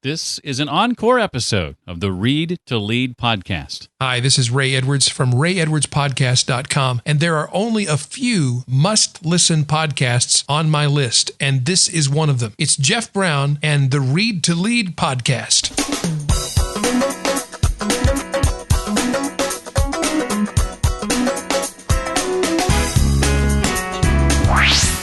This is an Encore episode of the Read to Lead podcast. Hi, this is Ray Edwards from rayedwardspodcast.com, and there are only a few must-listen podcasts on my list, and this is one of them. It's Jeff Brown and the Read to Lead podcast.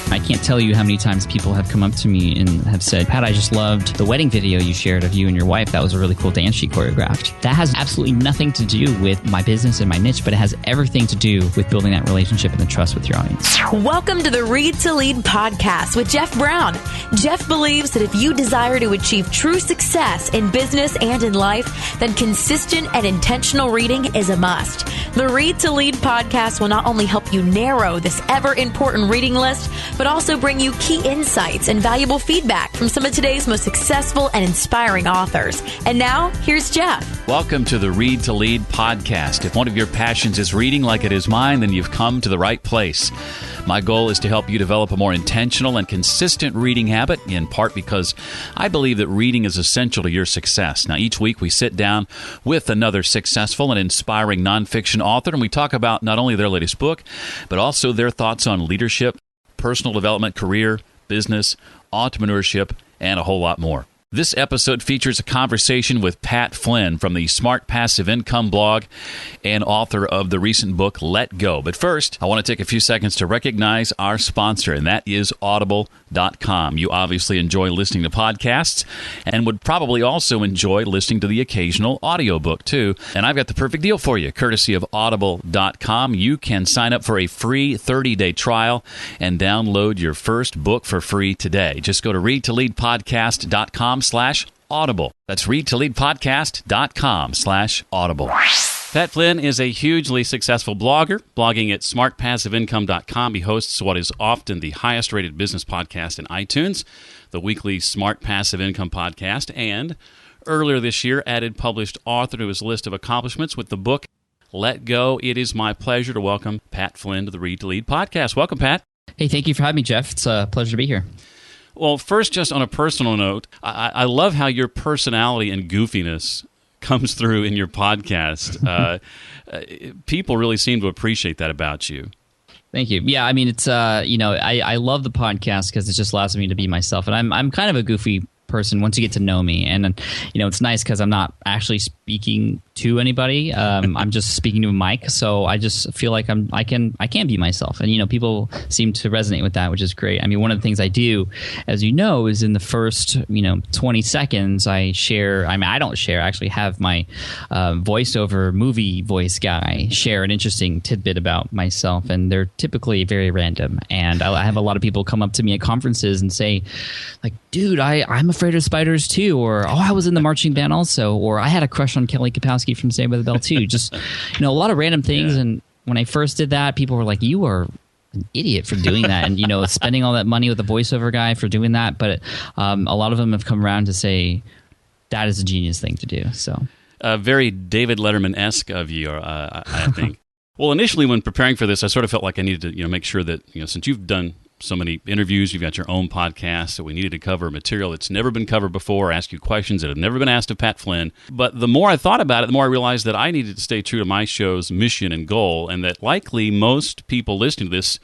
I can't tell you how many times people have come up to me and have said, Pat, I just loved the wedding video you shared of you and your wife. That was a really cool dance she choreographed. That has absolutely nothing to do with my business and my niche, but it has everything to do with building that relationship and the trust with your audience. Welcome to the Read to Lead podcast with Jeff Brown. Jeff believes that if you desire to achieve true success in business and in life, then consistent and intentional reading is a must. The Read to Lead podcast will not only help you narrow this ever-important reading list, but also bring you key insights and valuable feedback from some of today's most successful and inspiring authors. And now, here's Jeff. Welcome to the Read to Lead podcast. If one of your passions is reading like it is mine, then you've come to the right place. My goal is to help you develop a more intentional and consistent reading habit, in part because I believe that reading is essential to your success. Now, each week we sit down with another successful and inspiring nonfiction author, and we talk about not only their latest book, but also their thoughts on leadership, personal development, career, business, entrepreneurship, and a whole lot more. This episode features a conversation with Pat Flynn from the Smart Passive Income blog and author of the recent book, Let Go. But first, I want to take a few seconds to recognize our sponsor, and that is Audible.com. You obviously enjoy listening to podcasts and would probably also enjoy listening to the occasional audiobook, too. And I've got the perfect deal for you, courtesy of Audible.com. You can sign up for a free 30-day trial and download your first book for free today. Just go to readtoleadpodcast.com/audible. That's readtoleadpodcast.com/audible. Pat Flynn is a hugely successful blogger, blogging at smartpassiveincome.com. He hosts what is often the highest-rated business podcast in iTunes, the weekly Smart Passive Income podcast, and earlier this year added published author to his list of accomplishments with the book, Let Go. It is my pleasure to welcome Pat Flynn to the Read to Lead podcast. Welcome, Pat. Hey, thank you for having me, Jeff. It's a pleasure to be here. Well, first, just on a personal note, I love how your personality and goofiness comes through in your podcast. People really seem to appreciate that about you. Thank you. Yeah, I mean, it's I love the podcast because it just allows me to be myself, and I'm kind of a goofy person once you get to know me, and it's nice because I'm not actually speaking to anybody. I'm just speaking to a mic, so I just feel like I can be myself, and people seem to resonate with that, which is great. I mean, one of the things I do, as you know, is in the first 20 seconds I share. I mean, I don't share. I actually have my voiceover movie voice guy share an interesting tidbit about myself, and they're typically very random. And I have a lot of people come up to me at conferences and say, like, dude, I'm afraid of spiders too, or I was in the marching band also, or I had a crush on Kelly Kapowski from Saved by the Bell too. Just a lot of random things. Yeah. And when I first did that, people were like, you are an idiot for doing that, and spending all that money with a voiceover guy for doing that. But a lot of them have come around to say that is a genius thing to do. So very David Letterman-esque of you, I think. Well, initially when preparing for this, I sort of felt like I needed to make sure that since you've done so many interviews, you've got your own podcast, that we needed to cover material that's never been covered before, ask you questions that have never been asked of Pat Flynn. But the more I thought about it, the more I realized that I needed to stay true to my show's mission and goal, and that likely most people listening to this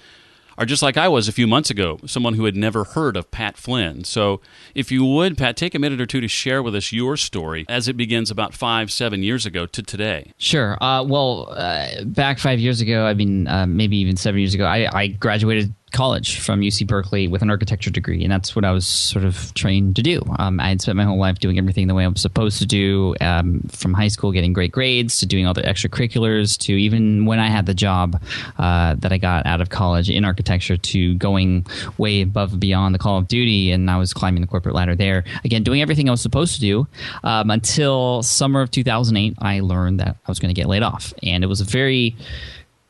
are just like I was a few months ago, someone who had never heard of Pat Flynn. So if you would, Pat, take a minute or two to share with us your story as it begins about 5-7 years ago to today. Sure. Back 5 years ago, I mean, maybe even 7 years ago, I graduated college from UC Berkeley with an architecture degree, and that's what I was sort of trained to do. I had spent my whole life doing everything the way I was supposed to do, from high school getting great grades to doing all the extracurriculars to even when I had the job that I got out of college in architecture to going way above and beyond the call of duty, and I was climbing the corporate ladder there. Again, doing everything I was supposed to do until summer of 2008, I learned that I was going to get laid off, and it was a very,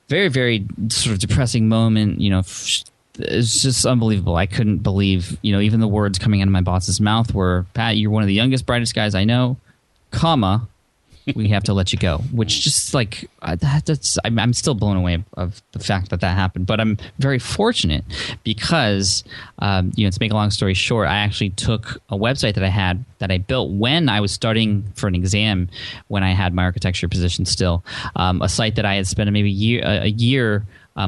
very, very sort of depressing moment. It's just unbelievable. I couldn't believe, even the words coming out of my boss's mouth were, Pat, you're one of the youngest, brightest guys I know, comma, we have to let you go, which just like I'm still blown away of the fact that happened. But I'm very fortunate because, to make a long story short, I actually took a website that I built when I was studying for an exam when I had my architecture position still, a site that I had spent maybe a year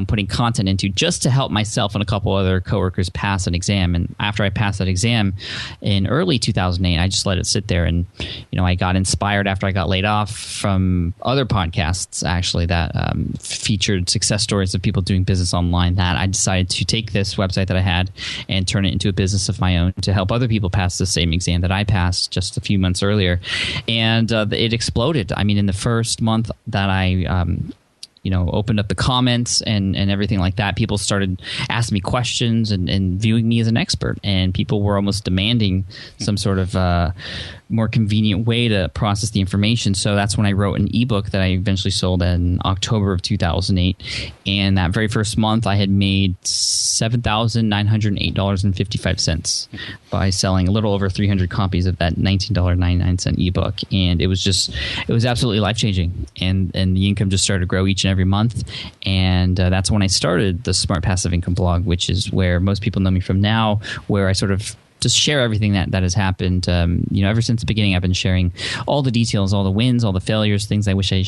putting content into just to help myself and a couple other coworkers pass an exam. And after I passed that exam in early 2008, I just let it sit there. And, I got inspired after I got laid off from other podcasts, actually, that featured success stories of people doing business online, that I decided to take this website that I had and turn it into a business of my own to help other people pass the same exam that I passed just a few months earlier. And it exploded. I mean, in the first month that I opened up the comments and everything like that, people started asking me questions and viewing me as an expert, and people were almost demanding some sort of more convenient way to process the information. So that's when I wrote an ebook that I eventually sold in October of 2008. And that very first month, I had made $7,908.55 by selling a little over 300 copies of that $19.99 ebook. And it was absolutely life-changing. And the income just started to grow each and every month. And that's when I started the Smart Passive Income blog, which is where most people know me from now, where I sort of just share everything that has happened. Ever since the beginning, I've been sharing all the details, all the wins, all the failures, things I wish I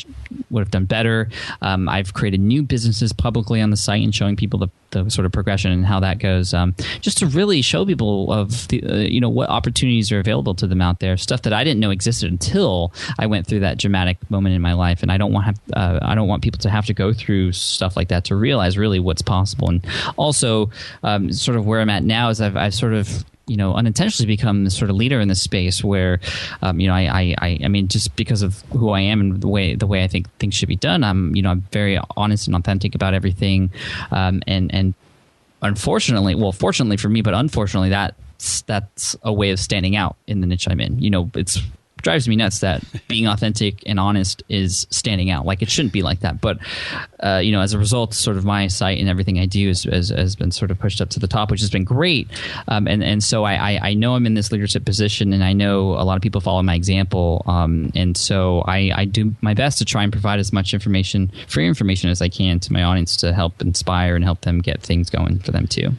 would have done better. I've created new businesses publicly on the site and showing people the sort of progression and how that goes, just to really show people of the what opportunities are available to them out there, stuff that I didn't know existed until I went through that dramatic moment in my life. And I don't want people to have to go through stuff like that to realize really what's possible. And also, sort of where I'm at now is I've sort of unintentionally become the sort of leader in this space where, I mean, just because of who I am and the way I think things should be done, I'm very honest and authentic about everything. And unfortunately, well, fortunately for me, but unfortunately, that's a way of standing out in the niche I'm in. It's drives me nuts that being authentic and honest is standing out. Like, it shouldn't be like that. But, as a result, sort of my site and everything I do has been sort of pushed up to the top, which has been great. And so I know I'm in this leadership position, and I know a lot of people follow my example. And so I do my best to try and provide as much free information as I can to my audience to help inspire and help them get things going for them too.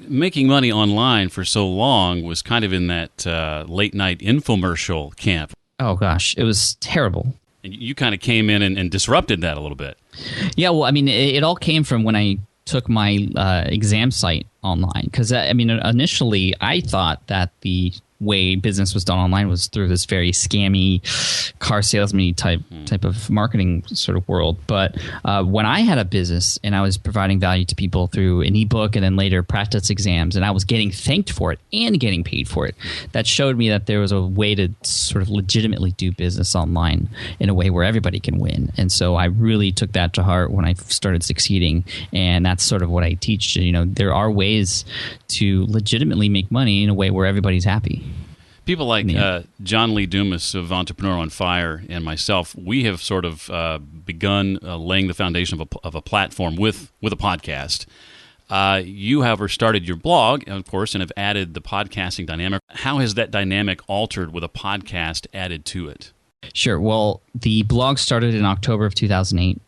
Making money online for so long was kind of in that late night infomercial camp. Oh gosh, it was terrible. And you kind of came in and disrupted that a little bit. Yeah, well, I mean, it all came from when I took my exam site online. Because, initially I thought that the way business was done online was through this very scammy car salesman type of marketing sort of world. But when I had a business and I was providing value to people through an ebook and then later practice exams, and I was getting thanked for it and getting paid for it, that showed me that there was a way to sort of legitimately do business online in a way where everybody can win. And so I really took that to heart when I started succeeding, and that's sort of what I teach. There are ways to legitimately make money in a way where everybody's happy. People like John Lee Dumas of Entrepreneur on Fire and myself, we have sort of begun laying the foundation of a platform with a podcast. You, however, started your blog, of course, and have added the podcasting dynamic. How has that dynamic altered with a podcast added to it? Sure. Well, the blog started in October of 2008.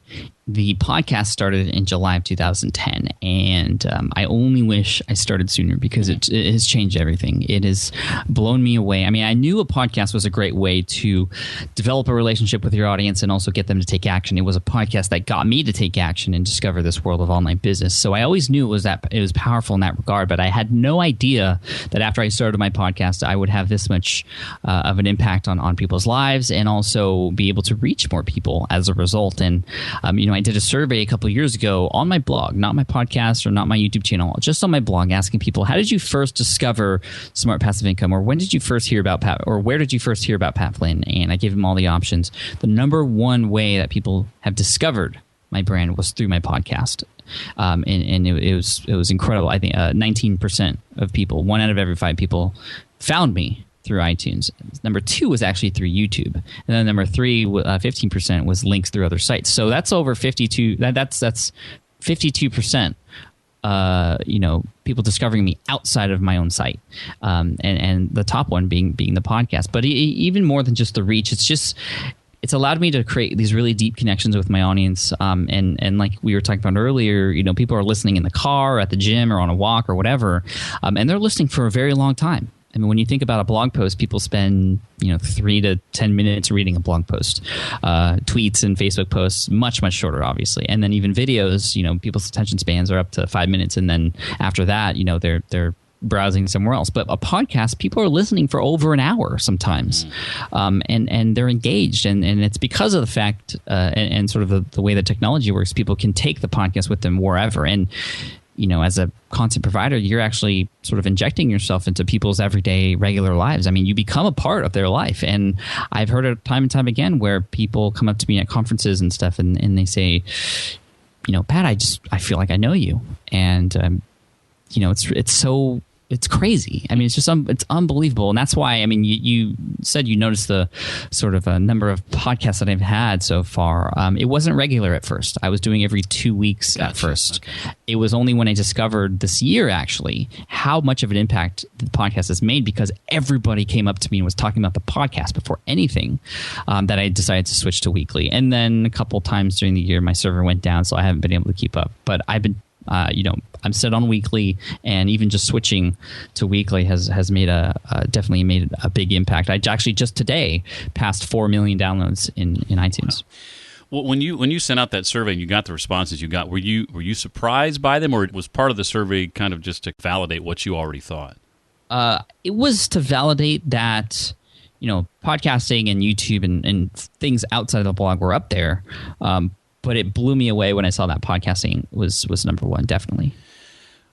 The podcast started in July of 2010, and I only wish I started sooner because it has changed everything. It has blown me away. I mean, I knew a podcast was a great way to develop a relationship with your audience and also get them to take action. It was a podcast that got me to take action and discover this world of online business. So I always knew it was powerful in that regard, but I had no idea that after I started my podcast, I would have this much of an impact on people's lives and also be able to reach more people as a result. And I did a survey a couple of years ago on my blog, not my podcast or not my YouTube channel, just on my blog, asking people, how did you first discover Smart Passive Income? Or when did you first hear about Pat? Or where did you first hear about Pat Flynn? And I gave them all the options. The number one way that people have discovered my brand was through my podcast. And it was incredible. I think 19% of people, 1 out of every 5 people, found me through iTunes. Number 2 was actually through YouTube. And then number 3, 15% was links through other sites. So that's over 52. That's 52%. People discovering me outside of my own site, and the top one being the podcast. But even more than just the reach, it's it's allowed me to create these really deep connections with my audience. And like we were talking about earlier, people are listening in the car, or at the gym, or on a walk, or whatever, and they're listening for a very long time. I mean, when you think about a blog post, people spend 3 to 10 minutes reading a blog post. Tweets and Facebook posts, much, much shorter, obviously. And then even videos, people's attention spans are up to 5 minutes. And then after that, they're browsing somewhere else. But a podcast, people are listening for over an hour sometimes. And they're engaged. And it's because of the fact and sort of the way that technology works, people can take the podcast with them wherever. And as a content provider, you're actually sort of injecting yourself into people's everyday, regular lives. I mean, you become a part of their life. And I've heard it time and time again where people come up to me at conferences and stuff, and they say, Pat, I feel like I know you. And, it's crazy. I mean, it's just it's unbelievable. And that's why, I mean, you said you noticed the sort of a number of podcasts that I've had so far. It wasn't regular at first. I was doing every 2 weeks at first. Okay. It was only when I discovered this year, actually, how much of an impact the podcast has made, because everybody came up to me and was talking about the podcast before anything, that I decided to switch to weekly. And then a couple times during the year, my server went down, so I haven't been able to keep up. But I've been I'm set on weekly, and even just switching to weekly has definitely made a big impact. I actually just today passed 4 million downloads in iTunes. Wow. Well, when you sent out that survey and you got the responses you got, were you surprised by them, or was part of the survey kind of just to validate what you already thought? It was to validate that podcasting and YouTube and things outside of the blog were up there. But it blew me away when I saw that podcasting was number one, definitely.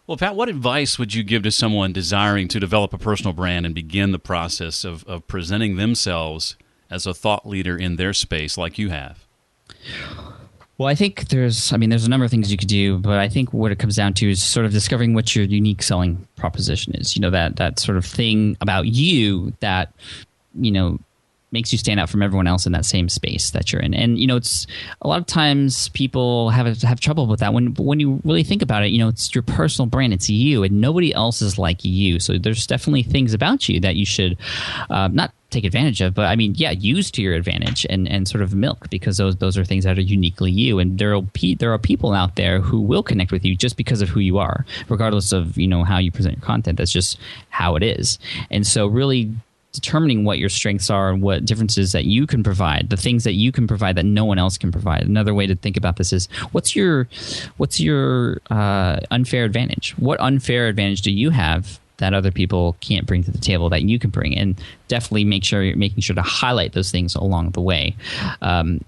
Well, Pat, what advice would you give to someone desiring to develop a personal brand and begin the process of presenting themselves as a thought leader in their space like you have? Well, I think there's a number of things you could do, but I think what it comes down to is sort of discovering what your unique selling proposition is. That sort of thing about you that, makes you stand out from everyone else in that same space that you're in. And, it's a lot of times people have trouble with that. When you really think about it, it's your personal brand. It's you, and nobody else is like you. So there's definitely things about you that you should not take advantage of, but use to your advantage and sort of milk, because those are things that are uniquely you. And there are people out there who will connect with you just because of who you are, regardless of, how you present your content. That's just how it is. And so really determining what your strengths are and what differences that you can provide, the things that you can provide that no one else can provide. Another way to think about this is what's your unfair advantage? What unfair advantage do you have that other people can't bring to the table that you can bring? And definitely making sure to highlight those things along the way. And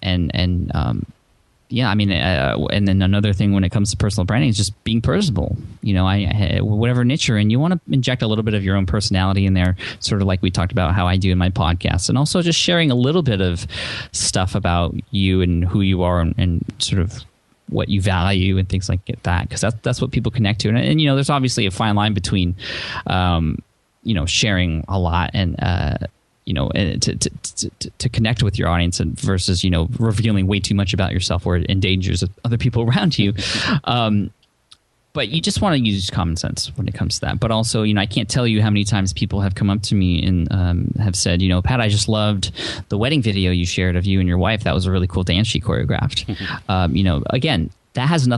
then another thing when it comes to personal branding is just being personable. Whatever niche you're in, you want to inject a little bit of your own personality in there, sort of like we talked about how I do in my podcast, and also just sharing a little bit of stuff about you and who you are and sort of what you value and things like that, because that's what people connect to. And there's obviously a fine line between, sharing a lot and to connect with your audience and versus, revealing way too much about yourself where it endangers other people around you. But you just want to use common sense when it comes to that. But also, I can't tell you how many times people have come up to me and have said, Pat, I just loved the wedding video you shared of you and your wife. That was a really cool dance she choreographed. Again, that has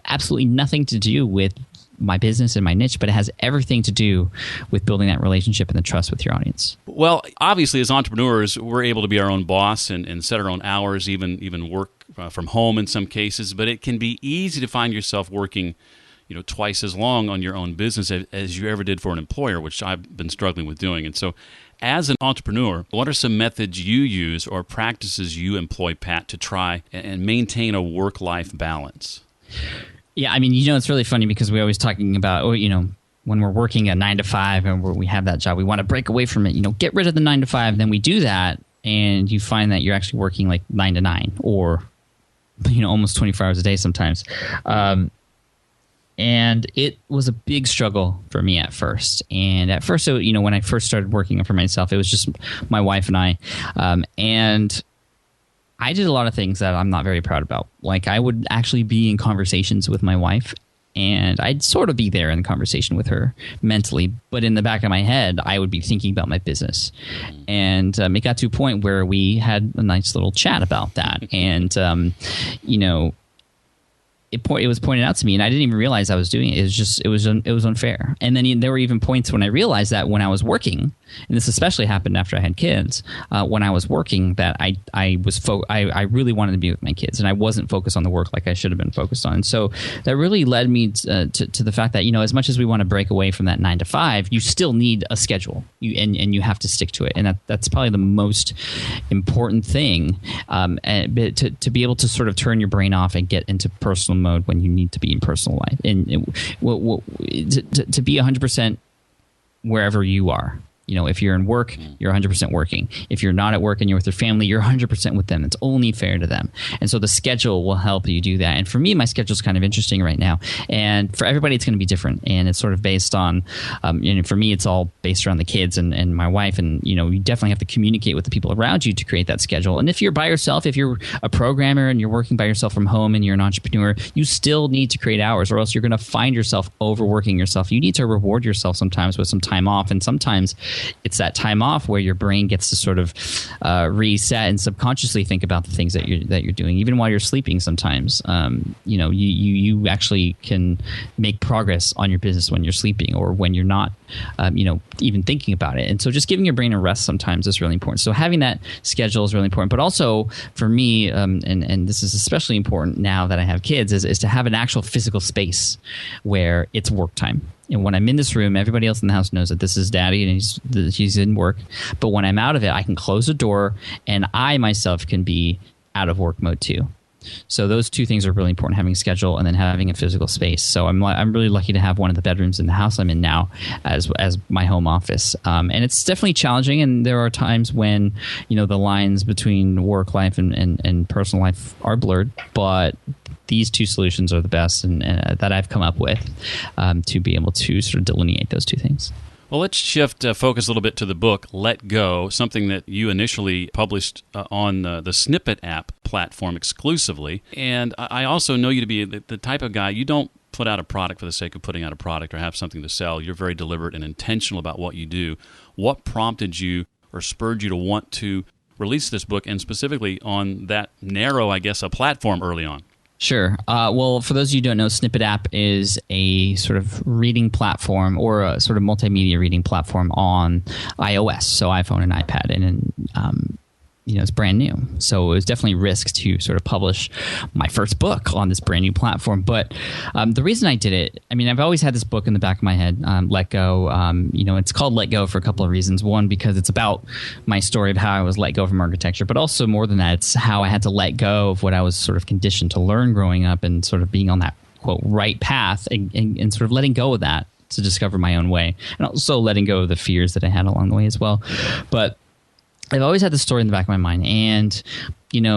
absolutely nothing to do with my business and my niche, but it has everything to do with building that relationship and the trust with your audience. Well, obviously, as entrepreneurs, we're able to be our own boss and set our own hours, even work from home in some cases. But it can be easy to find yourself working, twice as long on your own business as you ever did for an employer, which I've been struggling with doing. And so, as an entrepreneur, what are some methods you use or practices you employ, Pat, to try and maintain a work-life balance? Yeah, it's really funny because we're always talking about, when we're working a 9 to 5 and we have that job, we want to break away from it, get rid of the 9 to 5. Then we do that, and you find that you're actually working like 9 to 9 or, almost 24 hours a day sometimes. And it was a big struggle for me at first. And at first, when I first started working for myself, it was just my wife and I. And I did a lot of things that I'm not very proud about. Like, I would actually be in conversations with my wife And I'd sort of be there in the conversation with her mentally, but in the back of my head, I would be thinking about my business. And it got to a point where we had a nice little chat about that. And, it was pointed out to me, and I didn't even realize I was doing it. It was unfair. And then there were even points when I realized that when I was working, and this especially happened after I had kids, when I was working, that I really wanted to be with my kids, and I wasn't focused on the work like I should have been focused on. And so that really led me to the fact that, as much as we want to break away from that 9 to 5, you still need a schedule, and you have to stick to it. And that's probably the most important thing, to be able to sort of turn your brain off and get into personal mode when you need to be in personal life, and to be 100% wherever you are. If you're in work, you're 100% working. If you're not at work and you're with your family, you're 100% with them. It's only fair to them. And so the schedule will help you do that. And for me, my schedule is kind of interesting right now. And for everybody, it's going to be different. And it's sort of based on, for me, it's all based around the kids and my wife. And, you definitely have to communicate with the people around you to create that schedule. And if you're by yourself, if you're a programmer and you're working by yourself from home and you're an entrepreneur, you still need to create hours, or else you're going to find yourself overworking yourself. You need to reward yourself sometimes with some time off. And sometimes it's that time off where your brain gets to sort of reset and subconsciously think about the things that you're doing, even while you're sleeping. Sometimes, you actually can make progress on your business when you're sleeping, or when you're not, even thinking about it. And so, just giving your brain a rest sometimes is really important. So having that schedule is really important. But also for me, and this is especially important now that I have kids, is to have an actual physical space where it's work time. And when I'm in this room, everybody else in the house knows that this is Daddy and he's in work. But when I'm out of it, I can close the door, and I myself can be out of work mode too. So those two things are really important: having a schedule and then having a physical space. So I'm really lucky to have one of the bedrooms in the house I'm in now as my home office. And it's definitely challenging, and there are times when the lines between work life and personal life are blurred, but these two solutions are the best and that I've come up with to be able to sort of delineate those two things. Well, let's shift focus a little bit to the book, Let Go, something that you initially published on the Snippet app platform exclusively. And I also know you to be the type of guy, you don't put out a product for the sake of putting out a product or have something to sell. You're very deliberate and intentional about what you do. What prompted you or spurred you to want to release this book, and specifically on that narrow, I guess, a platform early on? Sure. Well, for those of you who don't know, Snippet app is a sort of reading platform, or a sort of multimedia reading platform on iOS, so iPhone and iPad, and it's brand new. So it was definitely a risk to sort of publish my first book on this brand new platform. But the reason I did it, I've always had this book in the back of my head, Let Go. It's called Let Go for a couple of reasons. One, because it's about my story of how I was let go from architecture, but also more than that, it's how I had to let go of what I was sort of conditioned to learn growing up, and sort of being on that, quote, right path, and sort of letting go of that to discover my own way, and also letting go of the fears that I had along the way as well. But I've always had this story in the back of my mind, and there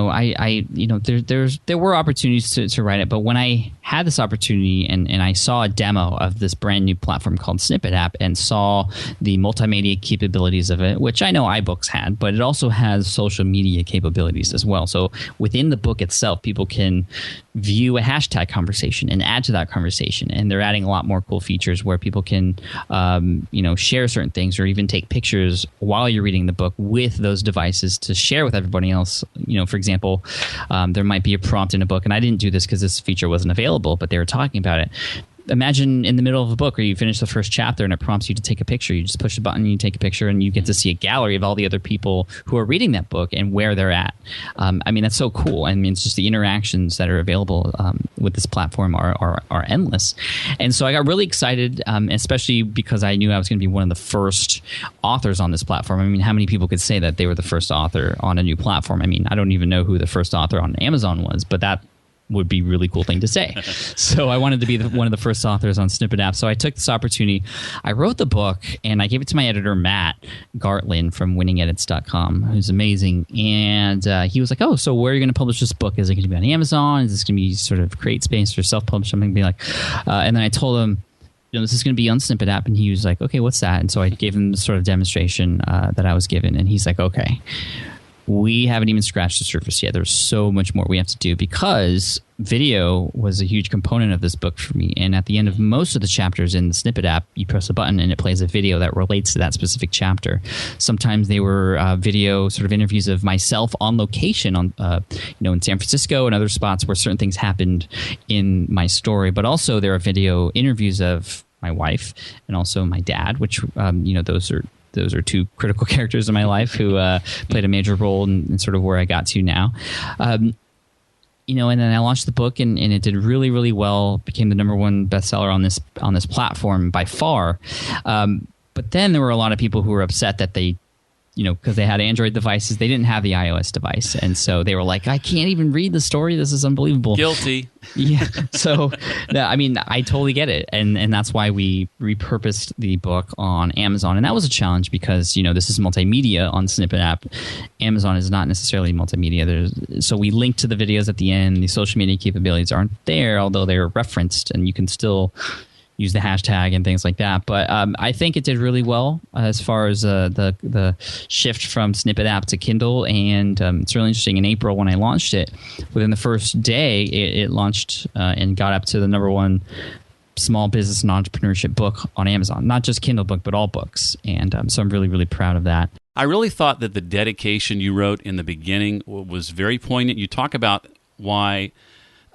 were opportunities to write it, but when I had this opportunity and I saw a demo of this brand new platform called Snippet app, and saw the multimedia capabilities of it, which I know iBooks had, but it also has social media capabilities as well. So within the book itself, people can view a hashtag conversation and add to that conversation, and they're adding a lot more cool features where people can share certain things, or even take pictures while you're reading the book with those devices to share with everybody else. For example, there might be a prompt in a book, and I didn't do this because this feature wasn't available, but they were talking about it. Imagine in the middle of a book where you finish the first chapter and it prompts you to take a picture. You just push a button and you take a picture, and you get to see a gallery of all the other people who are reading that book and where they're at. That's so cool. It's just the interactions that are available with this platform are endless. And so I got really excited, especially because I knew I was going to be one of the first authors on this platform. How many people could say that they were the first author on a new platform? I don't even know who the first author on Amazon was, but that would be a really cool thing to say. So I wanted to be one of the first authors on Snippet app. So I took this opportunity. I wrote the book, and I gave it to my editor, Matt Gartlin from winningedits.com, who's amazing. And he was like, oh, so where are you going to publish this book? Is it going to be on Amazon? Is this going to be sort of create space or self-publish? Something be like, and then I told him, this is going to be on Snippet app. And he was like, okay, what's that? And so I gave him the sort of demonstration that I was given. And he's like, okay, we haven't even scratched the surface yet. There's so much more we have to do because video was a huge component of this book for me. And at the end of most of the chapters in the Snippet app, you press a button and it plays a video that relates to that specific chapter. Sometimes they were video sort of interviews of myself on location on, in San Francisco and other spots where certain things happened in my story. But also there are video interviews of my wife and also my dad, which, those are two critical characters in my life who played a major role in sort of where I got to now. And then I launched the book and it did really, really well, became the #1 bestseller on this platform by far. But then there were a lot of people who were upset that they, because they had Android devices, they didn't have the iOS device. And so they were like, I can't even read the story. This is unbelievable. Guilty. Yeah. So, I totally get it. And that's why we repurposed the book on Amazon. And that was a challenge because, this is multimedia on Snippet app. Amazon is not necessarily multimedia. So we linked to the videos at the end. The social media capabilities aren't there, although they're referenced and you can still use the hashtag and things like that. But I think it did really well as far as the shift from Snippet app to Kindle. And it's really interesting. In April when I launched it, within the first day, it launched and got up to the #1 small business and entrepreneurship book on Amazon. Not just Kindle book, but all books. And so I'm really, really proud of that. I really thought that the dedication you wrote in the beginning was very poignant. You talk about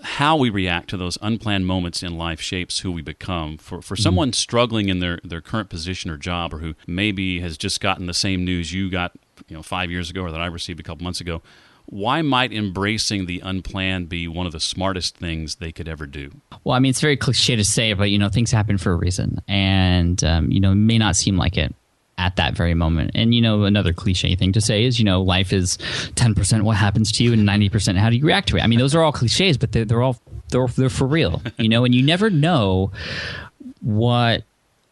how we react to those unplanned moments in life shapes who we become. For someone struggling in their current position or job, or who maybe has just gotten the same news you got 5 years ago or that I received a couple months ago, why might embracing the unplanned be one of the smartest things they could ever do? Well, it's very cliche to say, but things happen for a reason. And it may not seem like it at that very moment. And, another cliche thing to say is, life is 10% what happens to you and 90% how do you react to it. Those are all cliches, but they're for real, and you never know what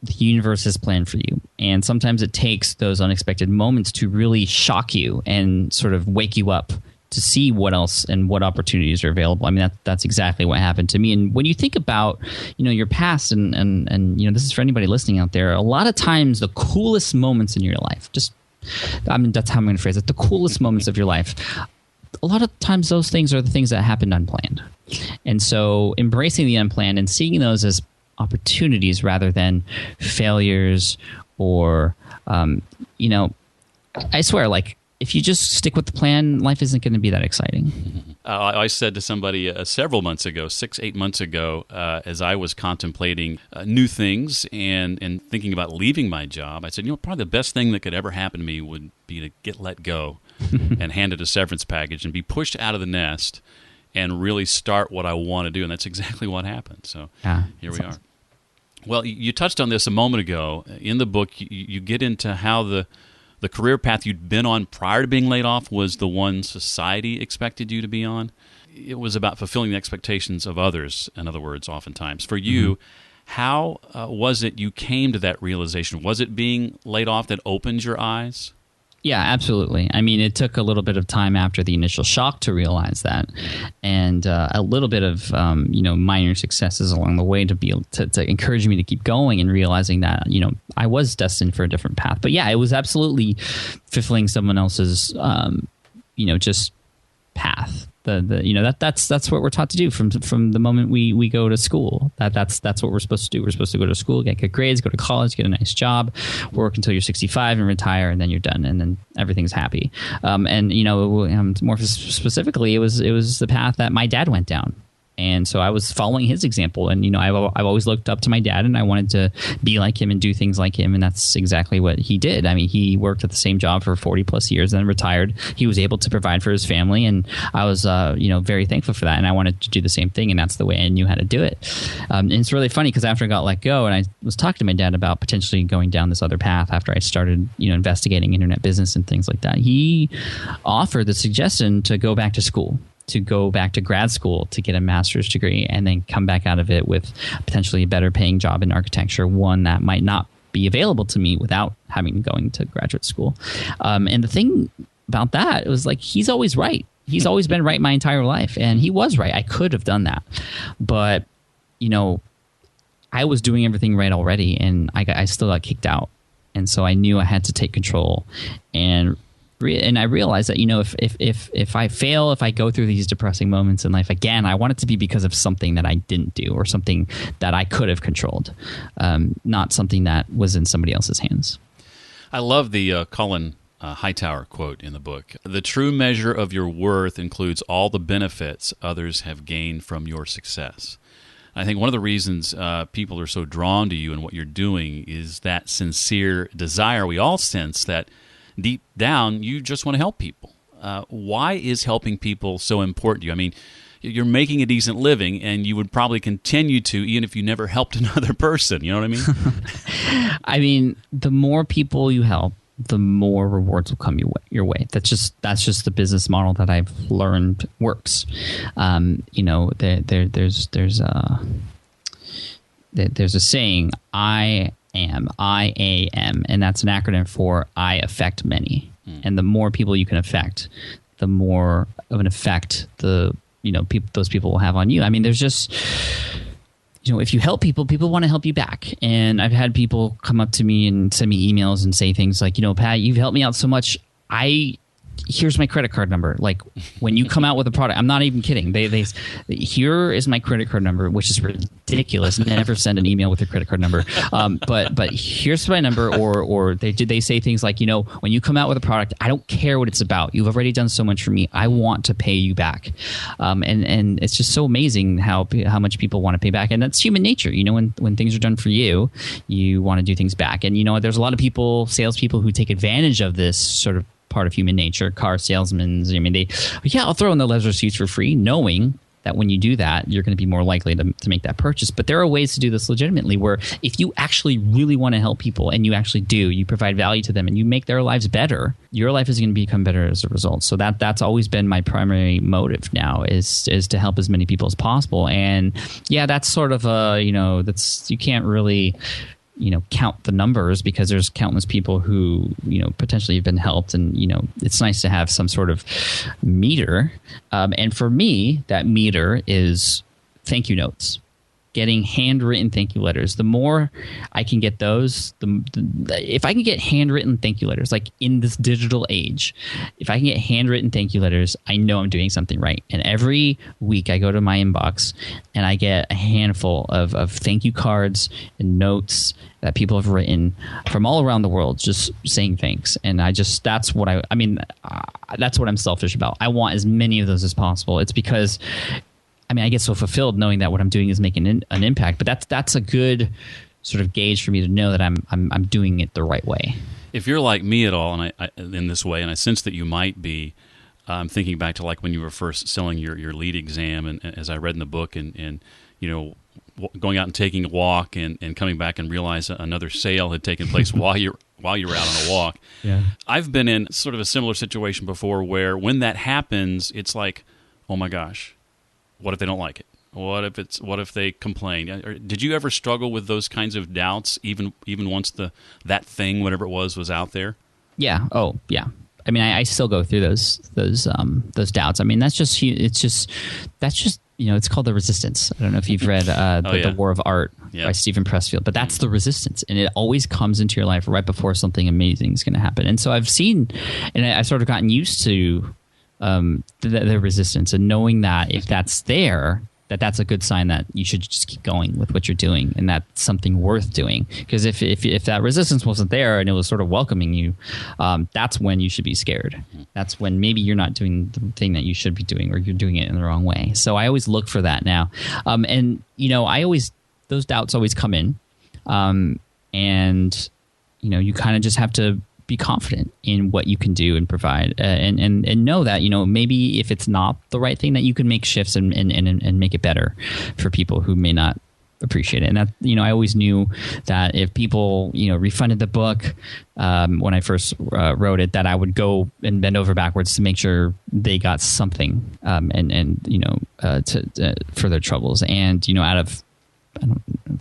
the universe has planned for you. And sometimes it takes those unexpected moments to really shock you and sort of wake you up to see what else and what opportunities are available. That's exactly what happened to me. And when you think about, your past and this is for anybody listening out there, a lot of times the coolest moments in your life, that's how I'm going to phrase it, the coolest moments of your life, a lot of times those things are the things that happened unplanned. And so embracing the unplanned and seeing those as opportunities rather than failures or, I swear, if you just stick with the plan, life isn't going to be that exciting. I said to somebody several months ago, 6-8 months ago, as I was contemplating new things and thinking about leaving my job, I said, probably the best thing that could ever happen to me would be to get let go and handed a severance package and be pushed out of the nest and really start what I want to do. And that's exactly what happened. So here we are. Well, you touched on this a moment ago. In the book, you get into how the career path you'd been on prior to being laid off was the one society expected you to be on. It was about fulfilling the expectations of others, in other words, oftentimes. For you, how was it you came to that realization? Was it being laid off that opened your eyes? Yeah, absolutely. It took a little bit of time after the initial shock to realize that, and a little bit of minor successes along the way to be able to encourage me to keep going and realizing that I was destined for a different path. But yeah, it was absolutely fulfilling someone else's just path. That's what we're taught to do from the moment we go to school. That's what we're supposed to do. We're supposed to go to school, get good grades, go to college, get a nice job, work until you're 65 and retire, and then you're done, and then everything's happy. More specifically, it was the path that my dad went down. And so I was following his example, and I've always looked up to my dad, and I wanted to be like him and do things like him, and that's exactly what he did. He worked at the same job for 40 plus years, then retired. He was able to provide for his family, and I was very thankful for that, and I wanted to do the same thing, and that's the way I knew how to do it. And it's really funny because after I got let go, and I was talking to my dad about potentially going down this other path after I started investigating internet business and things like that, he offered the suggestion to go back to school, to go back to grad school to get a master's degree and then come back out of it with potentially a better paying job in architecture, one that might not be available to me without having going to graduate school. And the thing about that, it was he's always right. He's always been right my entire life, and he was right. I could have done that. But, I was doing everything right already, and I still got kicked out. And so I knew I had to take control and And I realized that, if I fail, if I go through these depressing moments in life again, I want it to be because of something that I didn't do or something that I could have controlled, not something that was in somebody else's hands. I love the Colin Hightower quote in the book. The true measure of your worth includes all the benefits others have gained from your success. I think one of the reasons people are so drawn to you and what you're doing is that sincere desire we all sense that deep down you just want to help people. Why is helping people so important to you? I mean, you're making a decent living, and you would probably continue to even if you never helped another person. You know what I mean? I mean, the more people you help, the more rewards will come your way. That's just the business model that I've learned works. There's a saying, I am, and that's an acronym for I affect many. And the more people you can affect, the more of an effect those people will have on you. I mean, there's just, if you help people, people want to help you back. And I've had people come up to me and send me emails and say things like, Pat, you've helped me out so much. Here's my credit card number. Like, when you come out with a product, I'm not even kidding. They here is my credit card number, which is ridiculous. Never send an email with your credit card number. But here's my number. Or they say things like, when you come out with a product, I don't care what it's about. You've already done so much for me. I want to pay you back. And it's just so amazing how much people want to pay back. And that's human nature. When things are done for you, you want to do things back. And there's a lot of salespeople who take advantage of this sort of part of human nature. Car salesmen, I'll throw in the leather seats for free, knowing that when you do that, you're going to be more likely to make that purchase. But there are ways to do this legitimately, where if you actually really want to help people, and you actually do, you provide value to them, and you make their lives better, your life is going to become better as a result. So that's always been my primary motive now, is to help as many people as possible. And yeah, that's sort of you can't really count the numbers, because there's countless people who, potentially have been helped. And, it's nice to have some sort of meter. And for me, that meter is thank you notes. Getting handwritten thank you letters. The more I can get those, if I can get handwritten thank you letters, like in this digital age, if I can get handwritten thank you letters, I know I'm doing something right. And every week I go to my inbox and I get a handful of thank you cards and notes that people have written from all around the world, just saying thanks. And that's what I'm selfish about. I want as many of those as possible. It's because I get so fulfilled knowing that what I'm doing is making an impact. But that's a good sort of gauge for me to know that I'm doing it the right way. If you're like me at all, and I in this way, and I sense that you might be, I'm thinking back to like when you were first selling your lead exam, and as I read in the book, and going out and taking a walk, and coming back and realize another sale had taken place while you were out on a walk. Yeah. I've been in sort of a similar situation before, where when that happens, it's like, oh my gosh. What if they don't like it? What if they complain? Did you ever struggle with those kinds of doubts, even once that thing, whatever it was out there? Yeah. Oh, yeah. I still go through those doubts. That's just it's called the resistance. I don't know if you've read The War of Art by Stephen Pressfield, but that's the resistance, and it always comes into your life right before something amazing is going to happen. And so I've seen, and I've sort of gotten used to the resistance, and knowing that if that's there, that's a good sign that you should just keep going with what you're doing, and that's something worth doing. Because if that resistance wasn't there and it was sort of welcoming you, that's when you should be scared. That's when maybe you're not doing the thing that you should be doing, or you're doing it in the wrong way. So I always look for that now, and those doubts always come in, and you kind of just have to be confident in what you can do and provide, and know that maybe if it's not the right thing, that you can make shifts and make it better for people who may not appreciate it. And that I always knew that if people refunded the book when I first wrote it, that I would go and bend over backwards to make sure they got something for their troubles. And out of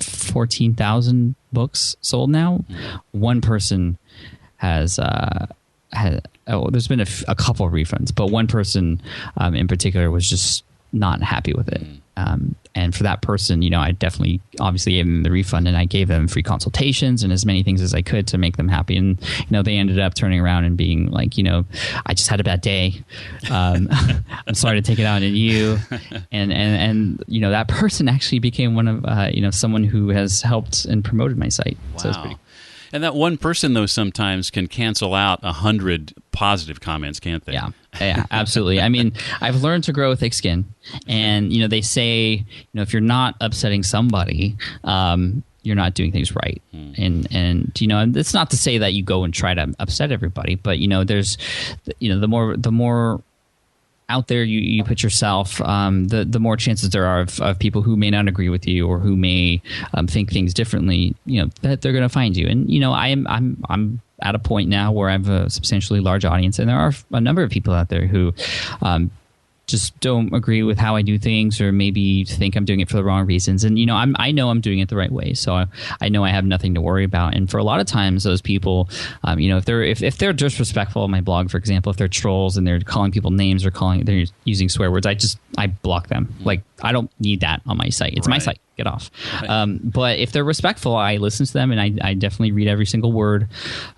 14,000 books sold now, one person has there's been a couple of refunds, but one person in particular was just not happy with it. And for that person, I definitely obviously gave them the refund, and I gave them free consultations and as many things as I could to make them happy. And, they ended up turning around and being like, I just had a bad day. I'm sorry to take it out on you. And that person actually became one of, someone who has helped and promoted my site. Wow. So it's pretty cool. And that one person, though, sometimes can cancel out 100 positive comments, can't they? Yeah, absolutely. I mean, I've learned to grow with thick skin. And, they say, if you're not upsetting somebody, you're not doing things right. And it's not to say that you go and try to upset everybody, but, there's, the more out there you put yourself, the more chances there are of people who may not agree with you or who may think things differently, that they're going to find you. And, I'm at a point now where I have a substantially large audience, and there are a number of people out there who just don't agree with how I do things, or maybe think I'm doing it for the wrong reasons. And, I know I'm doing it the right way. So I know I have nothing to worry about. And for a lot of times, those people, if they're disrespectful on my blog, for example, if they're trolls and they're calling people names or they're using swear words, I block them. Like, I don't need that on my site. It's my site. Get off. Right. But if they're respectful, I listen to them, and I definitely read every single word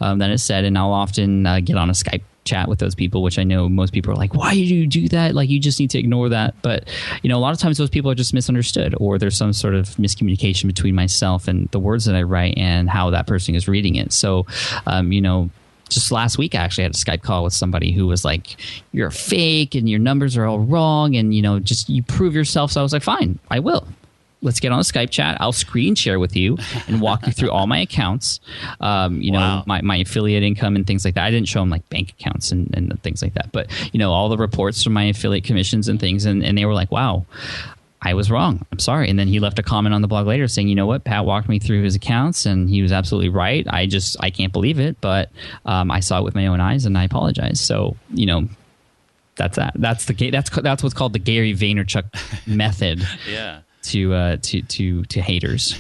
that is said. And I'll often get on a Skype chat with those people, which I know most people are like, why do you do that? Like, you just need to ignore that. But, a lot of times those people are just misunderstood, or there's some sort of miscommunication between myself and the words that I write and how that person is reading it. So, just last week, I actually had a Skype call with somebody who was like, you're fake and your numbers are all wrong, and, just you prove yourself. So I was like, fine, I will. Let's get on a Skype chat. I'll screen share with you and walk you through all my accounts, Wow. my affiliate income and things like that. I didn't show them like bank accounts and things like that. But, all the reports from my affiliate commissions and things. And they were like, wow, I was wrong. I'm sorry. And then he left a comment on the blog later saying, you know what, Pat walked me through his accounts and he was absolutely right. I can't believe it. But I saw it with my own eyes and I apologize. So, that's that. That's what's called the Gary Vaynerchuk method. Yeah. To haters.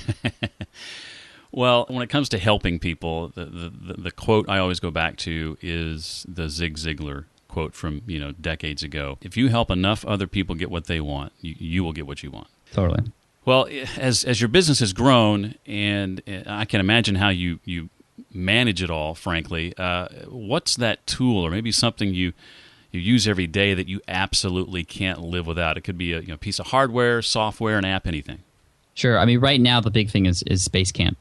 Well, when it comes to helping people, the quote I always go back to is the Zig Ziglar quote from decades ago. If you help enough other people get what they want, you will get what you want. Totally. Well, as your business has grown, and I can imagine how you manage it all, frankly, what's that tool, or maybe something you use every day that you absolutely can't live without? It could be a piece of hardware, software, an app, anything. Sure. I mean, right now the big thing is Basecamp.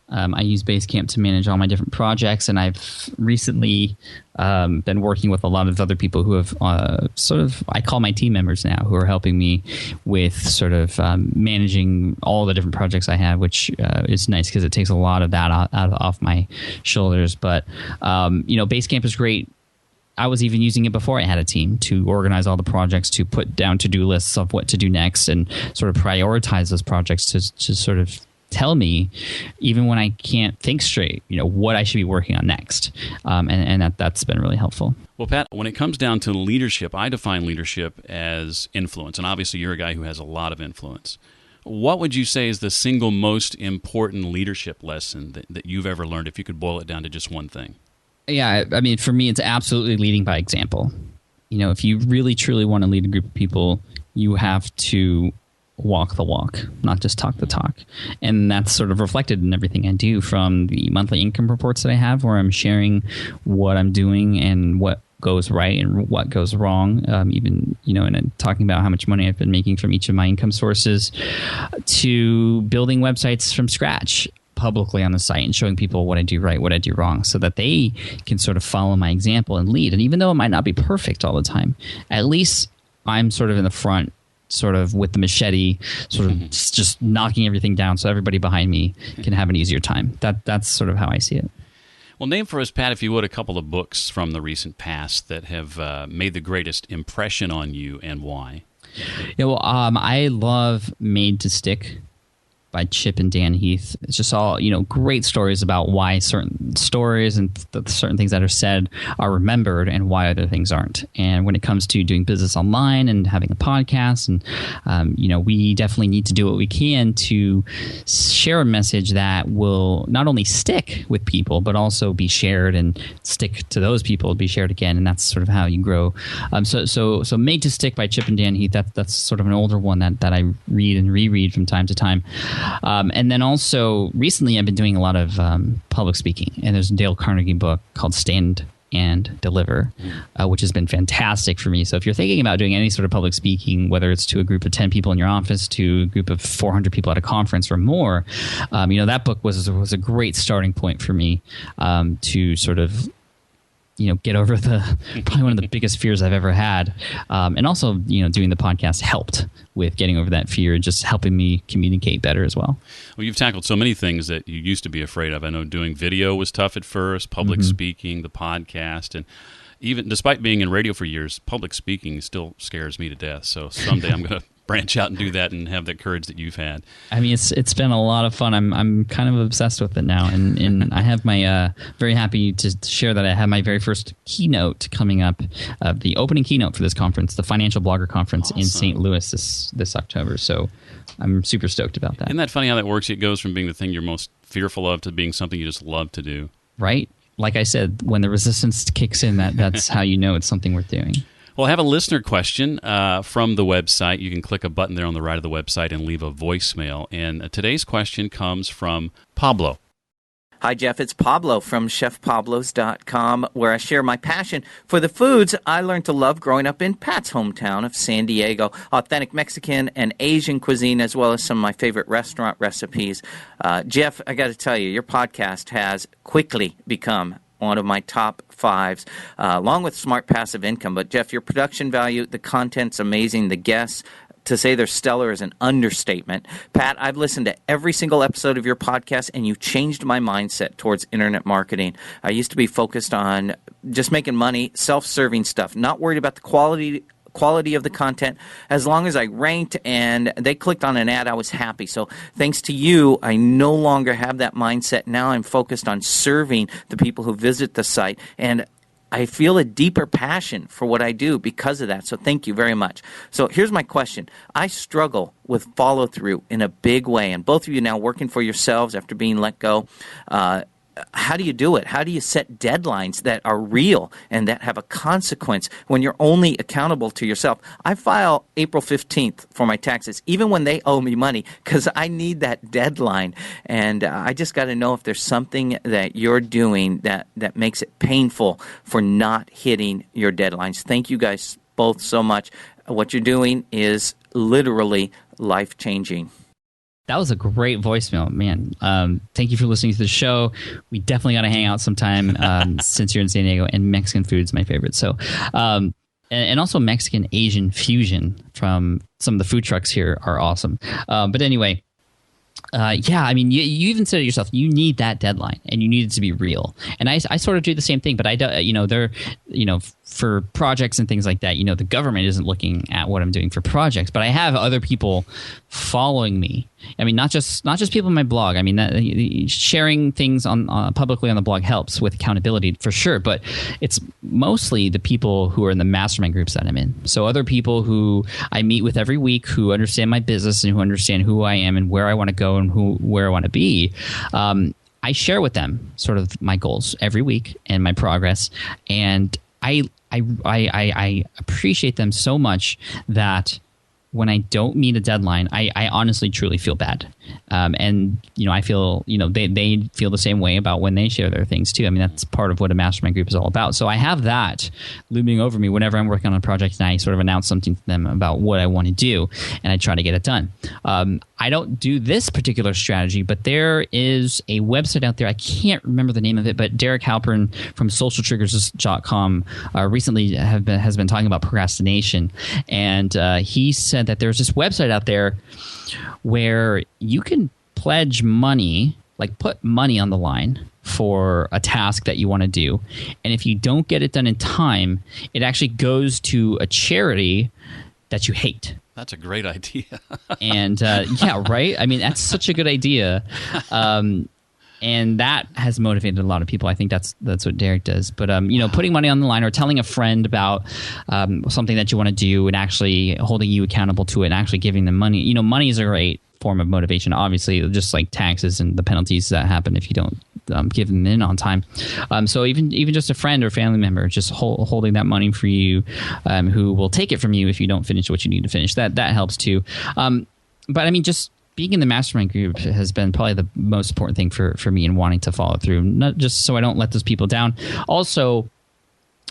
I use Basecamp to manage all my different projects, and I've recently been working with a lot of other people who have I call my team members now, who are helping me with sort of managing all the different projects I have, which is nice because it takes a lot of that off my shoulders. But, Basecamp is great. I was even using it before I had a team to organize all the projects, to put down to-do lists of what to do next, and sort of prioritize those projects to sort of tell me, even when I can't think straight, what I should be working on next. And that's been really helpful. Well, Pat, when it comes down to leadership, I define leadership as influence. And obviously you're a guy who has a lot of influence. What would you say is the single most important leadership lesson that you've ever learned, if you could boil it down to just one thing? Yeah, I mean, for me, it's absolutely leading by example. If you really, truly want to lead a group of people, you have to walk the walk, not just talk the talk. And that's sort of reflected in everything I do, from the monthly income reports that I have, where I'm sharing what I'm doing and what goes right and what goes wrong, and talking about how much money I've been making from each of my income sources, to building websites from scratch publicly on the site and showing people what I do right, what I do wrong, so that they can sort of follow my example and lead. And even though it might not be perfect all the time, at least I'm sort of in the front, sort of with the machete, sort of just knocking everything down so everybody behind me can have an easier time. That's sort of how I see it. Well, name for us, Pat, if you would, a couple of books from the recent past that have made the greatest impression on you, and why. Yeah, well, I love Made to Stick by Chip and Dan Heath. It's just all, great stories about why certain stories and certain things that are said are remembered and why other things aren't. And when it comes to doing business online and having a podcast, and we definitely need to do what we can to share a message that will not only stick with people, but also be shared and stick to those people, be shared again. And that's sort of how you grow. So Made to Stick by Chip and Dan Heath, that's sort of an older one that I read and reread from time to time. And then also recently I've been doing a lot of public speaking, and there's a Dale Carnegie book called Stand and Deliver, which has been fantastic for me. So if you're thinking about doing any sort of public speaking, whether it's to a group of 10 people in your office, to a group of 400 people at a conference or more, that book was a great starting point for me to sort of get over probably one of the biggest fears I've ever had. And also, doing the podcast helped with getting over that fear and just helping me communicate better as well. Well, you've tackled so many things that you used to be afraid of. I know doing video was tough at first, public speaking, the podcast, and even despite being in radio for years, public speaking still scares me to death. So someday I'm going to branch out and do that and have that courage that you've had. I mean, it's been a lot of fun. I'm kind of obsessed with it now, and I have my very happy to share that I have my very first keynote coming up, the opening keynote for this conference, the Financial Blogger Conference in St. Louis this October. So I'm super stoked about that. Isn't that funny how that works? It goes from being the thing you're most fearful of to being something you just love to do. Right? Like I said, when the resistance kicks in, that's how you know it's something worth doing. Well, I have a listener question from the website. You can click a button there on the right of the website and leave a voicemail. And today's question comes from Pablo. Hi, Jeff. It's Pablo from ChefPablos.com, where I share my passion for the foods I learned to love growing up in Pat's hometown of San Diego. Authentic Mexican and Asian cuisine, as well as some of my favorite restaurant recipes. Jeff, I got to tell you, your podcast has quickly become one of my top fives, along with Smart Passive Income. But, Jeff, your production value, the content's amazing, the guests, to say they're stellar is an understatement. Pat, I've listened to every single episode of your podcast, and you've changed my mindset towards internet marketing. I used to be focused on just making money, self-serving stuff, not worried about the quality of the content. As long as I ranked and they clicked on an ad, I was happy. So thanks to you, I no longer have that mindset. Now I'm focused on serving the people who visit the site, and I feel a deeper passion for what I do because of that. So thank you very much. So here's my question. I struggle with follow-through in a big way, and both of you now working for yourselves after being let go. How do you do it? How do you set deadlines that are real and that have a consequence when you're only accountable to yourself? I file April 15th for my taxes, even when they owe me money, because I need that deadline. And I just got to know if there's something that you're doing that makes it painful for not hitting your deadlines. Thank you guys both so much. What you're doing is literally life-changing. That was a great voicemail, man. Thank you for listening to the show. We definitely got to hang out sometime since you're in San Diego, and Mexican food's my favorite. So, and also Mexican Asian fusion from some of the food trucks here are awesome. But anyway, yeah, I mean, you even said it yourself. You need that deadline, and you need it to be real. And I sort of do the same thing, but for projects and things like that, the government isn't looking at what I'm doing for projects, but I have other people following me. I mean, not just people in my blog. I mean, sharing things on publicly on the blog helps with accountability for sure, but it's mostly the people who are in the mastermind groups that I'm in. So other people who I meet with every week who understand my business and who understand who I am and where I want to go and where I want to be. I share with them sort of my goals every week and my progress, and I appreciate them so much that when I don't meet a deadline, I honestly truly feel bad. And, I feel, they feel the same way about when they share their things too. I mean, that's part of what a mastermind group is all about. So I have that looming over me whenever I'm working on a project and I sort of announce something to them about what I want to do, and I try to get it done. I don't do this particular strategy, but there is a website out there. I can't remember the name of it, but Derek Halpern from socialtriggers.com recently has been talking about procrastination. And he said that there's this website out there where you can pledge money, like put money on the line for a task that you want to do. And if you don't get it done in time, it actually goes to a charity that you hate. That's a great idea. And yeah, right? I mean, that's such a good idea. And that has motivated a lot of people. I think that's what Derek does. But putting money on the line or telling a friend about something that you want to do and actually holding you accountable to it and actually giving them money. Money is a great form of motivation. Obviously, just like taxes and the penalties that happen if you don't give them in on time. So even just a friend or family member just holding that money for you, who will take it from you if you don't finish what you need to finish. That helps too. But I mean, just being in the mastermind group has been probably the most important thing for me in wanting to follow through, not just so I don't let those people down. Also,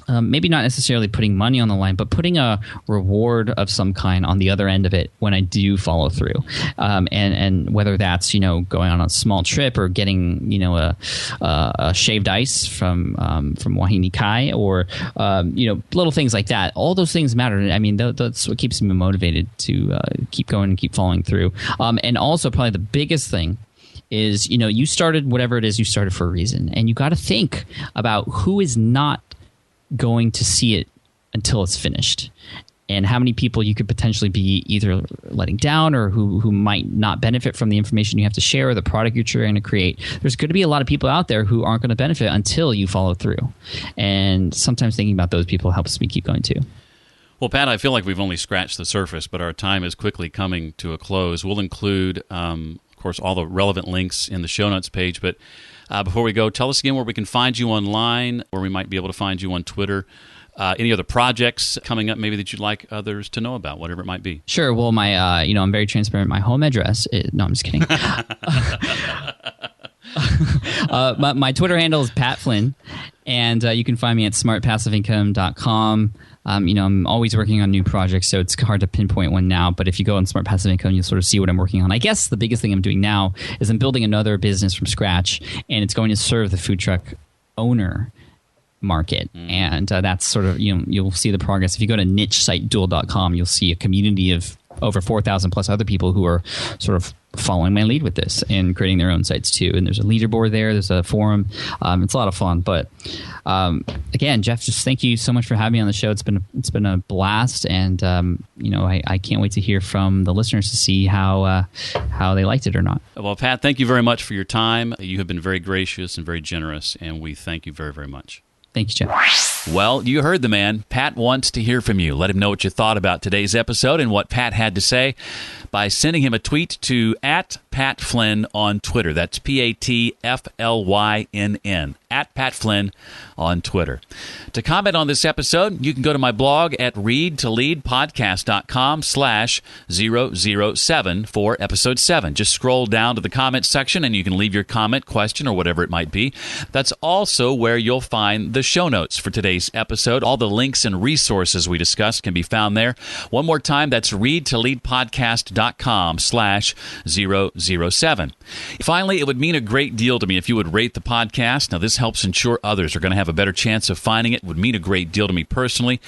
maybe not necessarily putting money on the line, but putting a reward of some kind on the other end of it when I do follow through. And whether that's, going on a small trip or getting, a shaved ice from Wahine Kai or, little things like that. All those things matter. I mean, that's what keeps me motivated to keep going and keep following through. And also probably the biggest thing is, you started whatever it is you started for a reason. And you got to think about who is not going to see it until it's finished, and how many people you could potentially be either letting down or who might not benefit from the information you have to share or the product you're trying to create. There's going to be a lot of people out there who aren't going to benefit until you follow through, and sometimes thinking about those people helps me keep going too. Well, Pat, I feel like we've only scratched the surface, but our time is quickly coming to a close. We'll include, of course, all the relevant links in the show notes page, but before we go, tell us again where we can find you online, where we might be able to find you on Twitter. Any other projects coming up maybe that you'd like others to know about, whatever it might be. Sure. Well, my I'm very transparent. My home address no, I'm just kidding. My Twitter handle is Pat Flynn, and you can find me at smartpassiveincome.com. I'm always working on new projects, so it's hard to pinpoint one now. But if you go on Smart Passive Income, you'll sort of see what I'm working on. I guess the biggest thing I'm doing now is I'm building another business from scratch, and it's going to serve the food truck owner market. And that's sort of, you'll see the progress. If you go to nichesitedual.com, you'll see a community of over 4,000 plus other people who are sort of following my lead with this and creating their own sites too. And there's a leaderboard there. There's a forum. It's a lot of fun. But again, Jeff, just thank you so much for having me on the show. It's been a blast, and I can't wait to hear from the listeners to see how they liked it or not. Well, Pat, thank you very much for your time. You have been very gracious and very generous, and we thank you very, very much. Thank you, Jeff. Well, you heard the man. Pat wants to hear from you. Let him know what you thought about today's episode and what Pat had to say by sending him a tweet to @PatFlynn on Twitter. That's PatFlynn, @PatFlynn on Twitter. To comment on this episode, you can go to my blog at readtoleadpodcast.com/007 for episode 7. Just scroll down to the comments section and you can leave your comment, question, or whatever it might be. That's also where you'll find the show notes for today's episode. All the links and resources we discussed can be found there. One more time, that's readtoleadpodcast.com/007. Finally, it would mean a great deal to me if you would rate the podcast. Now, this helps ensure others are going to have a better chance of finding it. It would mean a great deal to me personally.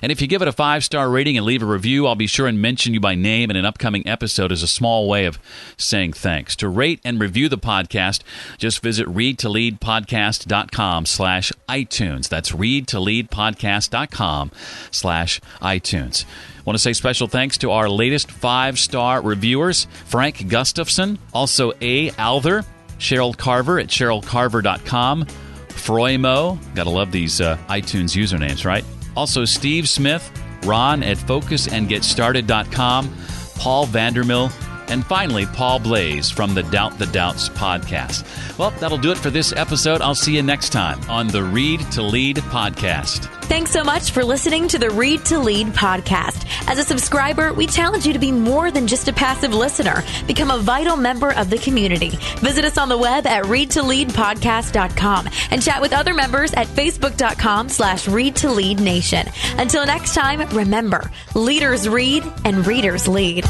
And if you give it a 5-star rating and leave a review, I'll be sure and mention you by name in an upcoming episode as a small way of saying thanks. To rate and review the podcast, just visit readtoleadpodcast.com/iTunes. That's readtoleadpodcast.com/iTunes. I want to say special thanks to our latest 5-star reviewers, Frank Gustafson, also A. Alther, Cheryl Carver at cherylcarver.com, Froymo, gotta love these iTunes usernames, right? Also Steve Smith, Ron at focusandgetstarted.com, Paul Vandermill, and finally Paul Blaze from the Doubt the Doubts podcast. Well, that'll do it for this episode. I'll see you next time on the Read to Lead podcast. Thanks so much for listening to the Read to Lead podcast. As a subscriber, we challenge you to be more than just a passive listener. Become a vital member of the community. Visit us on the web at readtoleadpodcast.com and chat with other members at facebook.com/readtoleadnation. Until next time, remember, leaders read and readers lead.